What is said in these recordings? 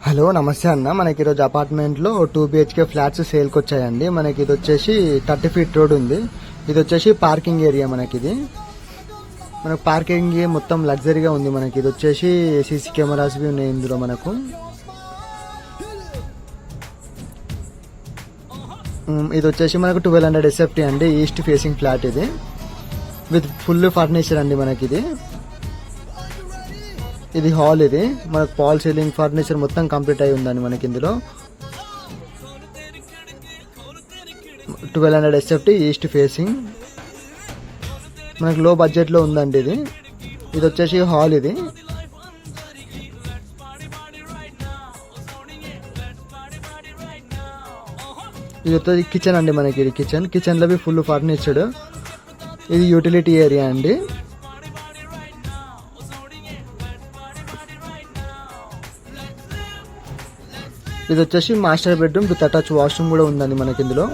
Hello నమస్తే అన్న. మనకి ఈరోజు అపార్ట్మెంట్లో 2 BHK ఫ్లాట్స్ సేల్కి వచ్చాయండి. మనకి ఇది వచ్చేసి 30 feet రోడ్ ఉంది. ఇది వచ్చేసి పార్కింగ్ ఏరియా. మనకి పార్కింగ్ మొత్తం లగ్జరీగా ఉంది. మనకి ఇది వచ్చేసి సీసీ కెమెరాస్ ఉన్నాయి ఇందులో. మనకు ఇది వచ్చేసి మనకు 1200 SFT అండి. ఈస్ట్ ఫేసింగ్ ఫ్లాట్ ఇది విత్ ఫుల్ ఫర్నిచర్ అండి. మనకి ఇది హాల్. ఇది మనకు పాల్ సీలింగ్ ఫర్నిచర్ మొత్తం కంప్లీట్ అయి ఉందండి. మనకి ఇందులో 1200 SFT ఈస్ట్ ఫేసింగ్ మనకు లో బడ్జెట్ లో ఉందండి. ఇది వచ్చేసి హాల్. ఇది వచ్చేసి కిచెన్ అండి. మనకి ఇది కిచెన్ లో ఫుల్ ఫర్నిచర్డ్. ఇది యూటిలిటీ ఏరియా అండి. ఇది వచ్చేసి master bedroom with attach washroom కూడా ఉందండి మనకి ఇందులో.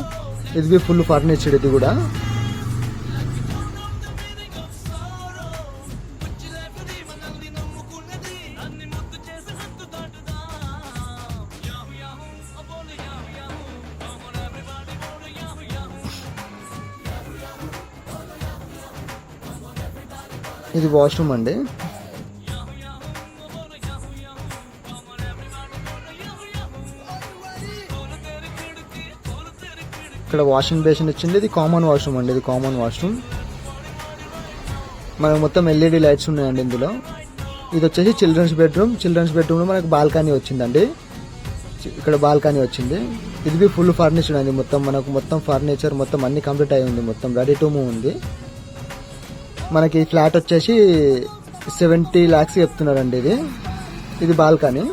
ఇది ఫుల్ ఫర్నిచర్డ్. ఇది కూడా ఇది వాష్రూమ్ అండి. ఇక్కడ వాషింగ్ బేసిన్ ఇచ్చింది. ఇది కామన్ వాష్రూమ్ అండి. ఇది కామన్ వాష్రూమ్. మనకు మొత్తం LED లైట్స్ ఉన్నాయండి ఇందులో. ఇది వచ్చేసి చిల్డ్రన్స్ బెడ్రూమ్ లో మనకు బాల్కనీ వచ్చిందండి. ఇక్కడ బాల్కనీ వచ్చింది. ఇది ఫుల్ ఫర్నిచర్ అండి. మొత్తం ఫర్నిచర్ మొత్తం అన్ని కంప్లీట్ అయి ఉంది. మొత్తం రెడీ టు మూవ్ ఉంది. మనకి ఫ్లాట్ వచ్చేసి 70 lakhs చెప్తున్నారండి. ఇది బాల్కనీ.